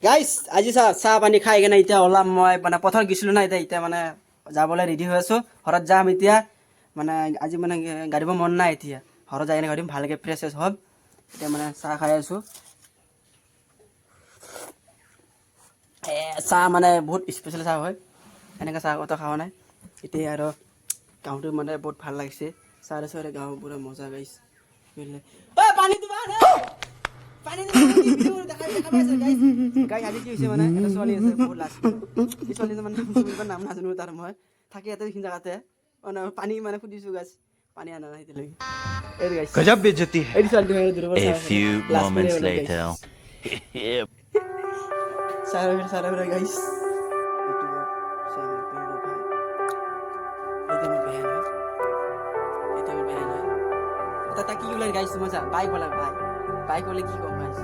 গাইছ আজি চাহ পানী খাই কেনে এতিয়া ওলাম মই মানে পথাৰত গৈছিলোঁ না এতিয়া মানে যাবলৈ ৰেডি হৈ আছোঁ ঘৰত যাম এতিয়া মানে আজি মানে গাড়ীব মন নাই এতিয়া ঘৰত যাই কিনে গাড়ীম ভালকৈ ফ্ৰেছ ফ্ৰেছ হ'ম এতিয়া মানে চাহ খাই আছোঁ চাহ মানে বহুত স্পেচিয়েল চাহ হয় এনেকৈ চাহ কত খোৱা নাই এতিয়া আৰু গাঁৱটো মানে বহুত ভাল লাগিছে চাৰে চাৰে গাঁও পুৰা মজা গাইছ পানী দিবা গাই আজি কি হৈছে মানে এটা ছোৱালী আছে বহুত লাজ এই ছোৱালীজনী মানে নাম নাজানো তাৰ মই থাকি ইয়াতে এইখিনি জেগাতে মানে পানী মানে সুধিছোঁ গাছ পানী আনা নাই এতিয়ালৈকে এই গাইছ गजब बेइज्जती है। এই ছোৱালীটো মানে দূৰৰ পৰা A চাই few লাজ কৰে moments মানে গাইছ later. চাৰা গাইছ কি ওলাই গাইছ মই চা বাইক ওলাই বাইক হ'লে কি ক'ম গাইছ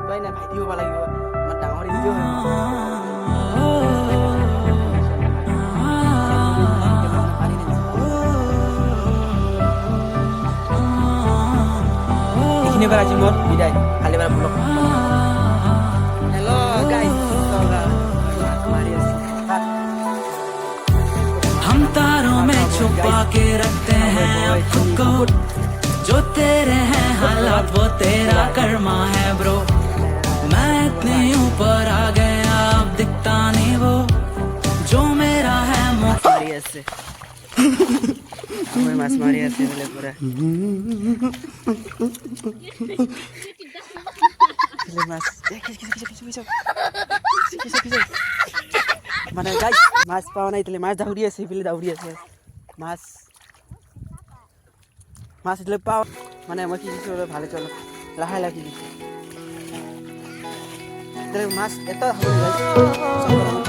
তই নাই ভাইটি হ'ব লাগিব আমাৰ ডাঙৰ ইও এইখিনি বাৰ আজি মোৰ বিদায় কালি বাৰ ব্লগ হেল্ল' গাইছ हम तारों में छुपा के रखते हैं अब खुद को जो तेरे हैं हालात वो तेरा कर्मा है ब्रो मैं इतने ऊपर आ गया अब दिखता नहीं वो जो मेरा है মাৰি আছে আমাৰ মাছ মাৰি আছে বোলে পুৰা মাছ মানে গাইছ মাছ পাওয়া নাই তাহলে মাছ দাউৰি আছে সেইফালে দাউৰি আছে মাছ মাছ দিলে পাও মানে মই কি দিছোঁ ভালে চলো লাহে লাহে দিছোঁ মাছ এটা হ'ব গাইছ